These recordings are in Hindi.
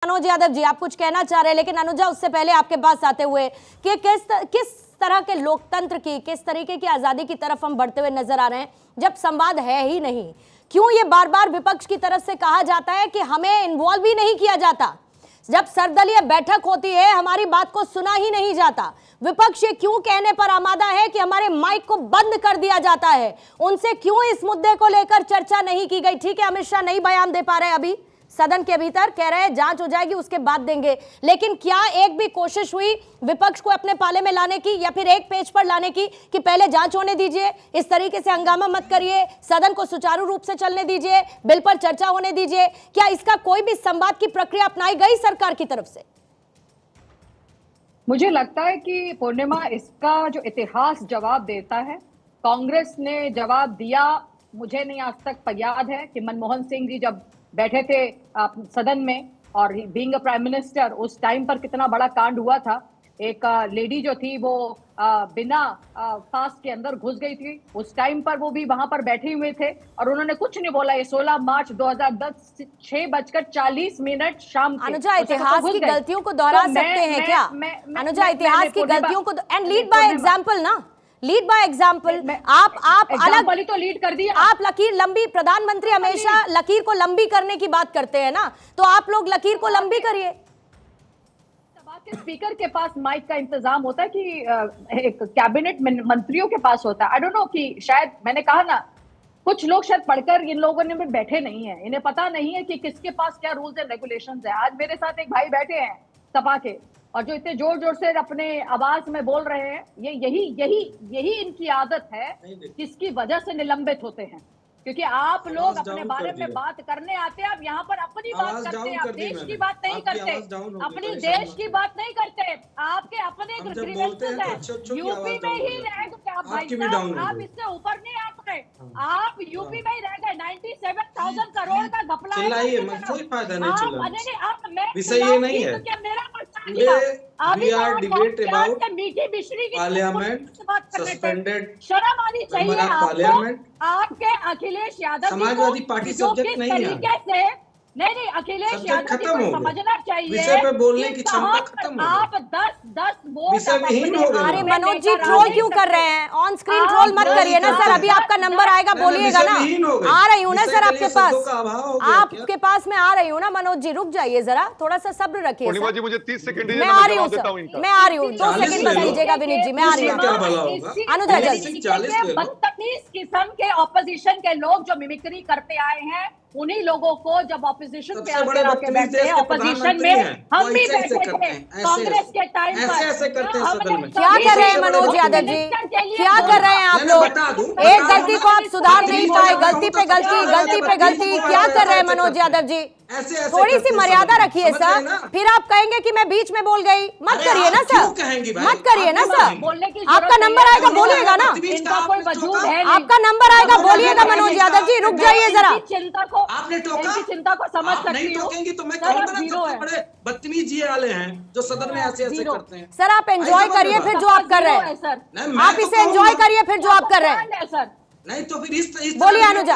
मनोज यादव जी, आप कुछ कहना चाह रहे हैं, लेकिन अनुजा उससे पहले आपके पास आते हुए कि किस तरह के लोकतंत्र की, किस तरीके की आजादी की तरफ हम बढ़ते हुए नजर आ रहे हैं जब संवाद है ही नहीं। क्यों ये बार बार विपक्ष की तरफ से कहा जाता है कि हमें इन्वॉल्व ही नहीं किया जाता, जब सर्वदलीय बैठक होती है हमारी बात को सुना ही नहीं जाता। विपक्ष ये क्यों कहने पर आमादा है कि हमारे माइक को बंद कर दिया जाता है, उनसे क्यों इस मुद्दे को लेकर चर्चा नहीं की गई। ठीक है, अमित शाह नहीं बयान दे पा रहे अभी सदन के भीतर, कह रहे हैं जांच हो जाएगी उसके बाद देंगे, लेकिन क्या एक भी कोशिश हुई विपक्ष को अपने पाले में लाने की या फिर एक पेज पर लाने की कि पहले जांच होने दीजिए, इस तरीके से हंगामा मत करिए, सदन को सुचारू रूप से चलने दीजिए, बिल पर चर्चा होने दीजिए। क्या इसका कोई भी संवाद की प्रक्रिया अपनाई गई सरकार की तरफ से? मुझे लगता है कि पूर्णिमा, इसका जो इतिहास जवाब देता है, कांग्रेस ने जवाब दिया। मुझे नहीं आज तक याद है कि मनमोहन सिंह जी जब बैठे थे सदन में और बीइंग अ प्राइम मिनिस्टर, उस टाइम पर कितना बड़ा कांड हुआ था। एक लेडी जो थी वो बिना पास के अंदर घुस गई थी, उस टाइम पर वो भी वहां पर बैठे हुए थे और उन्होंने कुछ नहीं बोला। ये 16 मार्च 2010 6:40 शाम को। अनुजा, इतिहास की गलतियों को दोहरा सकते हैं क्या? अनुजा, इतिहास की गलतियों को एंड लीड बाय एग्जांपल ना, लीड बाय एग्जाम्पल। आप अलग तो लीड कर दिया। आप लकीर लंबी, प्रधानमंत्री हमेशा लकीर को लंबी करने की बात करते हैं ना, तो आप लोग लकीर को लंबी करिए। स्पीकर के पास माइक का इंतजाम होता है कि एक कैबिनेट मंत्रियों के पास होता है। आई डोंट नो कि शायद मैंने कहा ना, कुछ लोग शायद पढ़कर इन लोगों ने में बैठे नहीं है, इन्हें पता नहीं है कि किसके पास क्या रूल्स एंड रेगुलेशंस है। आज मेरे साथ एक भाई बैठे हैं सपा के, और जो इतने जोर जोर से अपने आवाज में बोल रहे हैं, ये यही इनकी आदत है जिसकी वजह से निलंबित होते हैं। क्योंकि आप लोग अपने बारे में बात करने आते हैं, आप यहाँ पर अपनी बात करते हैं, आप देश की बात नहीं करते, अपनी देश की बात नहीं करते, आपके अपने ग्रीवेंसेस हैं। यूपी में ही रह गए आप भाई साहब, आप इससे ऊपर नहीं आ पाए। आप यूपी में ही रह गए। 97,000 करोड़ का घपला है। कोई फायदा नहीं चला, विषय ये नहीं है। क्या मेरा We are debate about मीठी मिश्री की पार्लियामेंट सस्पेंडेड, शर्म आनी चाहिए पार्लियामेंट। आपके अखिलेश यादव समाजवादी पार्टी सब्जेक्ट नहीं है। नहीं, अखिलेश यादव जी को समझना चाहिए विषय पे बोलने की क्षमता खत्म हो गई। आप 10 वोट विषय विहीन हो गए। अरे मनोज जी, ट्रोल क्यों कर रहे हैं? ऑन स्क्रीन ट्रोल मत करिए ना सर, अभी आपका नंबर आएगा, बोलिएगा ना। आ रही हूँ ना सर आपके पास, आपके पास मैं आ रही हूँ ना। मनोज जी रुक जाइए जरा, थोड़ा सा सब्र रखिए। पूर्णिमा जी मुझे 30 सेकंड मैं आ रही हूँ सर, मैं आ रही हूँ, 2 सेकंड बस दीजिएगा विनीत जी, मैं आ रही हूँ। अनुजा जल्दी। बदतमीज किस्म के ऑपोजिशन के लोग जो मिमिक्री करते आए हैं, उन्हीं लोगों को जब ऑपोजिशन पे आके बैठते हैं, ऑपोजिशन में हम भी बैठे थे कांग्रेस के टाइम पर। ऐसे करते हैं सदन में। क्या कर रहे हैं मनोज यादव जी, क्या कर रहे हैं आप लोग? एक गलती को आप सुधार नहीं पाए, गलती पे गलती, गलती पे गलती, क्या कर रहे हैं मनोज यादव जी? थोड़ी सी मर्यादा रखिए सर, फिर आप कहेंगे कि मैं बीच में बोल गई। मत करिए ना सर, मत करिए ना सर। आपका नंबर आएगा बोलिएगा ना, इनका कोई वजूद है। आपका नंबर आएगा बोलिएगा मनोज यादव जी, रुक जाइए जरा। चिंता को समझ सकती हूँ तो मैं कहूँगा बड़े बदतमीज ये वाले हैं जो सदन में ऐसे करते हैं। सर आप एंजॉय करिए फिर जो आप कर रहे हैं, आप इसे एंजॉय करिए फिर जो आप कर रहे हैं सर। नहीं तो फिर इस बोलिए अनुजा,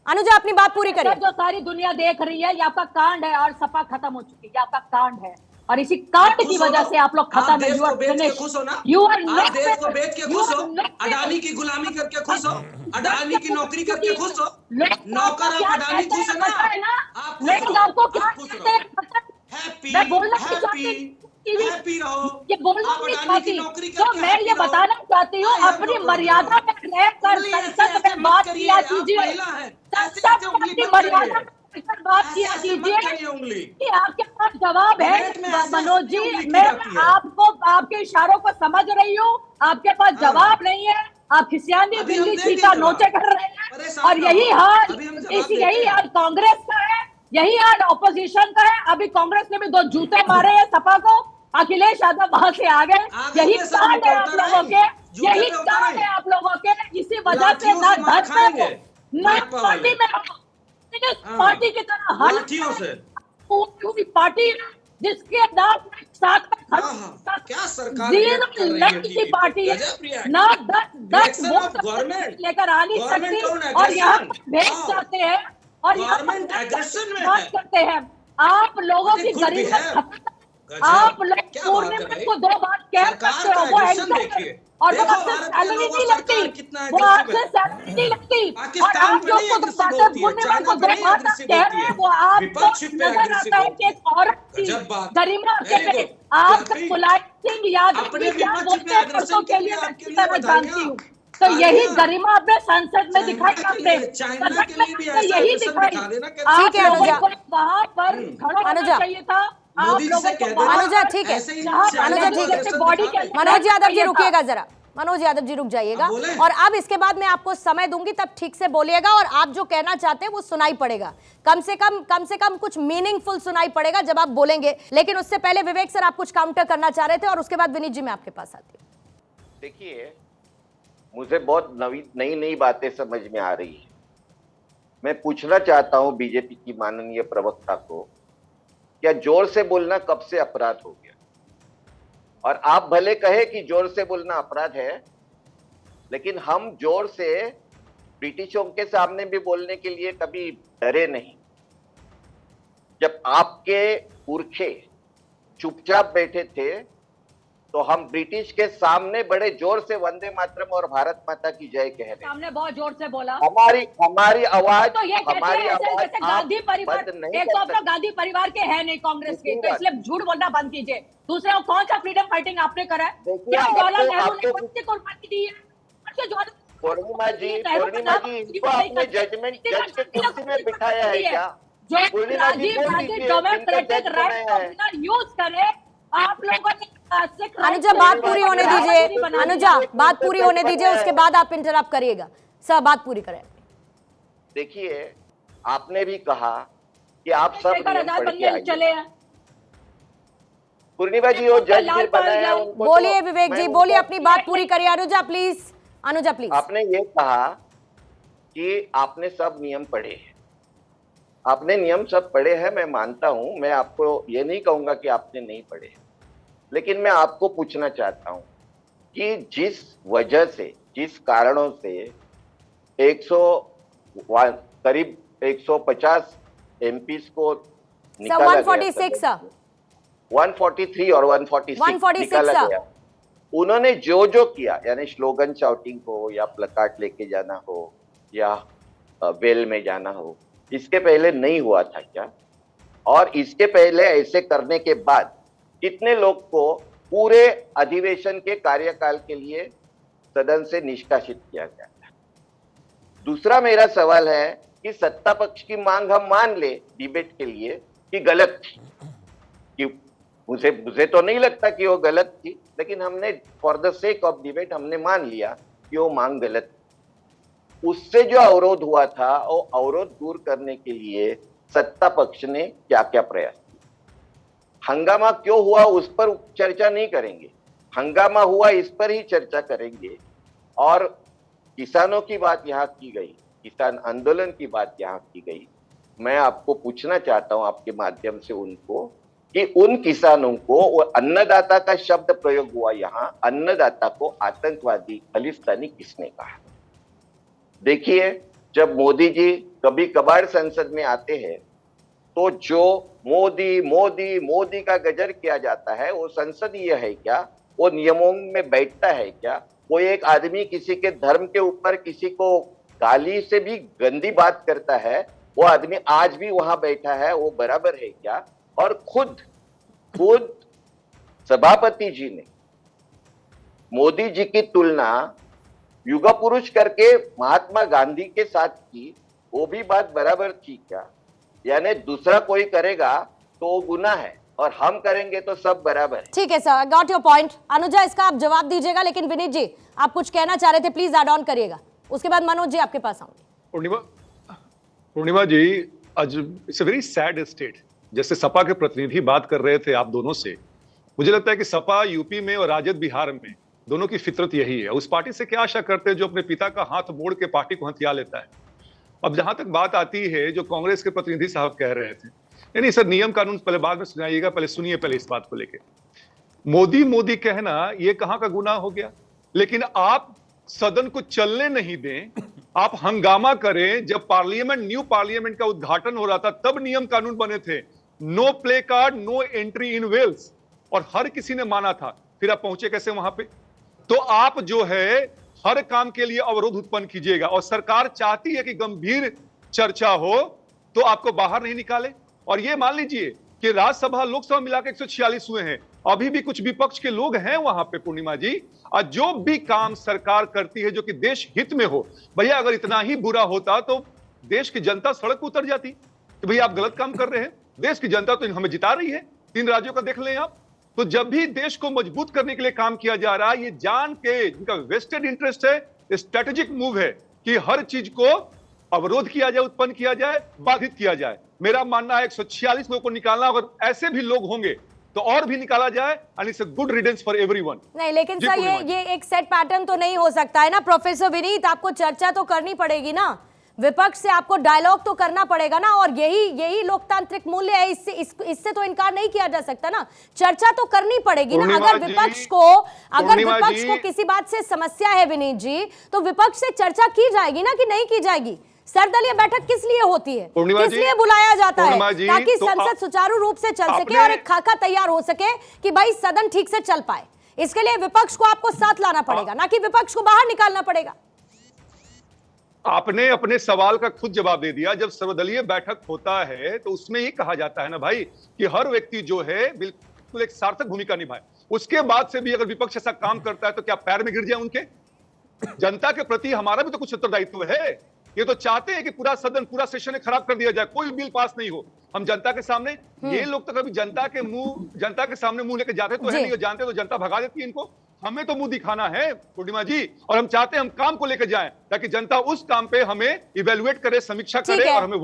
अनुजा अपनी बात पूरी करिए। जो सारी दुनिया देख रही है, ये आपका कांड है और सपा खत्म हो चुकी है। ये आपका कांड है और इसी कांड की वजह से आप लोग खत्म है। खुश हो ना, आप देश को बेच के खुश हो, अडानी की गुलामी करके खुश हो, अडानी की नौकरी करके खुश हो, नौकर आप अडानी खुश है ना, आपको क्या हैप्पी रहो। ये बोलना नहीं चाहती, तो मैं ये बताना चाहती हूँ, अपनी मर्यादा में रहकर संसद में बात किया कीजिए, संसद की मर्यादा बात किया कीजिए कि आपके पास जवाब है। मनोज जी, मैं आपको आपके इशारों को समझ रही हूँ, आपके पास जवाब नहीं है, आप खिसियानी बिल्ली चीता नोचे कर रहे हैं। और यही हाल कांग्रेस का है, यही हाल ऑपोजिशन का है। अभी कांग्रेस ने भी 2 जूते मारे हैं सपा को, अखिलेश यादव वहां से आ गए। यही कांड है आप लोगों के, यही कांड है आप लोगों के। इसी वजह से ना धर्म में ना पार्टी में पार्टी की तरह हर पार्टी जिसके नाम साथ क्या सरकार की पार्टी है, ना 10 वोट लेकर आ नहीं सकती और यहाँ भेज जाते हैं और यहाँ बात करते हैं। आप लोगों की खुद भी गरीबी है। खत्म, आप लोग क्या बात है पूर्णिमा भाई? को 2 बार कह सरकार सकते हो, का वो एग्रेशन एग्जैक्ट देखिए। है। और वो देखो आपसे भारत के सैलरी लोगों, नहीं सरकार लगती, कितना वो aggressive आपसे है। सैलरी नहीं लगती। और पाकिस्तान आप पे जो नहीं खुद aggressive बातें होती है, पूर्णिमा चाइना को पे 2 नहीं बार aggressive कह होती रहे है, हैं, वो आपको विपक्ष पे नजर aggressive आता है होती कि है। एक औरत की गजब बात। गरिमा के Very लिए good। आपका काफी मुलायम सिंह यादव अपने भी क्या विपक्ष बोलते पे हैं aggression औरतों के के लिए लिए मैं आपके अच्छी लिए तरह बधाइयां, जानती हूँ। तो यही तालियां। गरिमा अपने संसद में दिखाई आपने, चाइना के सदन में लिए भी आपने ऐसा यही aggression दिखाई। दिखा देना कि आप ठीक है, लोगों अनुजा। को वहां पर खड़ा होना अनुजा। चाहिए था। आप मोदी जी लोगों से को कह वहां देना, अनुजा, पर ठीक है। ऐसे ही जहां चाइना अनुजा, को ठीक है। aggression बॉडी दिखा के दे। अंदर मनोज यादव जी चाहिए था। रुकिएगा जरा, मनोज यादव जी रुक जाइएगा। अब बोले। और अब इसके बाद मैं आपको समय दूंगी, तब ठीक से बोलिएगा और आप जो कहना चाहते हैं वो सुनाई पड़ेगा, कम से कम कुछ मीनिंगफुल सुनाई पड़ेगा जब आप बोलेंगे। लेकिन उससे पहले विवेक सर आप कुछ काउंटर करना चाह रहे थे और उसके बाद विनीत जी मैं आपके पास आती हूँ। देखिए, मुझे बहुत नई नई बातें समझ में आ रही है। मैं पूछना चाहता हूं बीजेपी की माननीय प्रवक्ता को, क्या जोर से बोलना कब से अपराध हो गया? और आप भले कहे कि जोर से बोलना अपराध है, लेकिन हम जोर से ब्रिटिशों के सामने भी बोलने के लिए कभी डरे नहीं। जब आपके पुरखे चुपचाप बैठे थे तो हम ब्रिटिश के सामने बड़े जोर से वंदे मातरम और भारत माता की जय कह रहे हैं। सामने बहुत जोर से बोला। हमारी आवाज, तो ये कहते हमारी हैं ऐसे आवाज जैसे आप गांधी परिवार, बंद नहीं एक कर तो अपना सकते। गांधी परिवार के है नहीं कांग्रेस के, दूसरी तो बात, इसलिए झूठ बोलना बंद कीजिए। दूसरा, वो कौन सा फ्रीडम फाइटिंग आपने करा है? देखिए, क्या जवाहरलाल नेहरू ने आपको कौन सी कुर्बानी दी है? पूर्णिमा जी, इनको आपने जज के कुर्सी में बिठाया है क्या? जो पूर्णिमा जी राजीव बोल गांधी दीजिए, डेमोक्रेटिक इनको जज राइट बनाया को है। बिना यूज करे आप लोगों ने अनुजा बात पूरी होने दीजिए, अनुजा बात पूरी होने दीजिए, उसके बाद आप इंटरप्ट करिएगा। सर बात पूरी करें। देखिए, आपने भी कहा कि आप सब नियम पढ़ के आइए। चले हैं। पूर्णिमा जी, वो जज भी बनाया उनको। बोलिए विवेक जी, बोलिए, अपनी बात पूरी करिए। Anuja please, Anuja please. आपने ये कहा कि आपने सब नियम पढ़े हैं। आपने नियम सब पढ़े हैं, मैं मानता हूं। मैं आपको ये नहीं कहूंगा कि आपने नहीं पढ़े, लेकिन मैं आपको पूछना चाहता हूं कि जिस वजह से, जिस कारणों से करीब 150 एमपीज को निकाला गया, 143 और 146 निकाला गया। उन्होंने जो जो किया, यानी स्लोगन शाउटिंग हो या प्लकार्ड लेके जाना हो या वेल में जाना हो, इसके पहले नहीं हुआ था क्या? और इसके पहले ऐसे करने के बाद कितने लोग को पूरे अधिवेशन के कार्यकाल के लिए सदन से निष्कासित किया गया था? दूसरा मेरा सवाल है कि सत्ता पक्ष की मांग हम मान ले डिबेट के लिए कि गलत थी, कि मुझे तो नहीं लगता कि वो गलत थी, लेकिन हमने for the sake of debate हमने मान लिया कि वो मांग गलत थी। उससे जो अवरोध हुआ था, वो अवरोध दूर करने के लिए सत्ता पक्ष ने क्या क्या प्रयास किया? हंगामा क्यों हुआ उस पर चर्चा नहीं करेंगे, हंगामा हुआ इस पर ही चर्चा करेंगे। और किसानों की बात यहाँ की गई, किसान आंदोलन की बात यहाँ की गई। मैं आपको पूछना चाहता हूं आपके माध्यम से उनको कि उन किसानों को, वो अन्नदाता का शब्द प्रयोग हुआ यहाँ, अन्नदाता को आतंकवादी खालिस्तानी किसने कहा? देखिए, जब मोदी जी कभी कभार संसद में आते हैं तो जो मोदी मोदी मोदी का गजर किया जाता है, वो संसदीय है क्या? वो नियमों में बैठता है क्या? वो एक आदमी किसी के धर्म के ऊपर किसी को गाली से भी गंदी बात करता है, वो आदमी आज भी वहां बैठा है, वो बराबर है क्या? और खुद सभापति जी ने मोदी जी की तुलना युग पुरुष करके महात्मा गांधी के साथ की, वो भी बात बराबर थी क्या? यानी दूसरा कोई करेगा तो वो गुनाह है और हम करेंगे तो सब बराबर है। ठीक है sir, got your point. Anuja इसका आप जवाब दीजिएगा, लेकिन विनीत जी आप कुछ कहना चाह रहे थे, प्लीज ऐड ऑन करिएगा। उसके बाद मनोज जी आपके पास आऊंगी। पूर्णिमा जी, आज it's a very sad state. जैसे सपा के प्रतिनिधि बात कर रहे थे आप दोनों से, मुझे लगता है कि सपा यूपी में और राजद बिहार में, दोनों की फितरत यही है। उस पार्टी से क्या आशा करते हैं जो अपने पिता का हाथ मोड़ के पार्टी को हथिया लेता है। अब जहां तक बात आती है, जो कांग्रेस के प्रतिनिधि साहब कह रहे थे, नहीं सर, नियम कानून पहले बाद में सुनाइएगा, पहले सुनिए पहले इस बात को लेके। मोदी मोदी कहना ये कहां का गुनाह हो गया? लेकिन आप सदन को चलने नहीं दें, आप हंगामा करें। जब पार्लियामेंट, न्यू पार्लियामेंट का उद्घाटन हो रहा था, तब नियम कानून बने थे। No placard, no entry in wells, और हर किसी ने माना था। फिर आप पहुंचे कैसे वहां पे? तो आप जो है हर काम के लिए अवरोध उत्पन्न कीजिएगा, और सरकार चाहती है कि गंभीर चर्चा हो तो आपको बाहर नहीं निकाले। और ये मान लीजिए कि राज्यसभा लोकसभा मिलाकर 146 हुए हैं, अभी भी कुछ विपक्ष के लोग हैं वहां पे पूर्णिमा जी, और जो भी काम सरकार करती है जो कि देश हित में हो, भैया अगर इतना ही बुरा होता तो देश की जनता सड़क पर उतर जाती कि भैया आप गलत काम कर रहे हैं। देश की जनता तो हमें जिता रही है, 3 राज्यों का देख लें आप। तो जब भी देश को मजबूत करने के लिए काम किया जा रहा है, ये जान के इनका वेस्टेड इंटरेस्ट है, स्ट्रेटेजिक मूव है कि हर चीज को अवरोध किया जाए, उत्पन्न किया जाए, बाधित किया जाए। मेरा मानना है 146 लोगों को निकालना, अगर ऐसे भी लोग होंगे तो और भी निकाला जाए, and it's a good riddance for everyone. नहीं, लेकिन सर ये एक सेट पैटर्न तो नहीं हो सकता है ना प्रोफेसर विनीत, आपको चर्चा तो करनी पड़ेगी ना, विपक्ष से आपको डायलॉग तो करना पड़ेगा ना, और यही लोकतांत्रिक मूल्य है, इससे तो इनकार नहीं किया जा सकता ना, चर्चा तो करनी पड़ेगी ना। अगर विपक्ष को किसी बात से समस्या है विनीत जी, तो विपक्ष से चर्चा की जाएगी ना कि नहीं की जाएगी? सर्वदलीय बैठक किस लिए होती है, किस लिए बुलाया जाता है? ताकि संसद सुचारू रूप से चल सके और एक खाका तैयार हो सके कि भाई सदन ठीक से चल पाए। इसके लिए विपक्ष को आपको साथ लाना पड़ेगा, ना कि विपक्ष को बाहर निकालना पड़ेगा। आपने अपने सवाल का खुद जवाब दे दिया। जब सर्वदलीय बैठक होता है तो उसमें ही कहा जाता है ना भाई कि हर व्यक्ति जो है बिल्कुल एक सार्थक भूमिका निभाए। उसके बाद से भी अगर विपक्ष ऐसा काम करता है तो क्या पैर में गिर जाए उनके? जनता के प्रति हमारा भी तो कुछ उत्तरदायित्व है। ये तो चाहते हैं कि पूरा सदन, पूरा सेशन खराब कर दिया जाए, कोई बिल पास नहीं हो। हम जनता के सामने, ये लोग तो कभी जनता के सामने मुंह लेके जाते तो है नहीं, जानते तो जनता भगा देती है इनको। हमें तो मुंह दिखाना है पूर्णिमा जी, और हम चाहते हैं हम काम को लेकर जाएं ताकि जनता उस काम पे हमें इवेलुएट करे, समीक्षा करे और हमें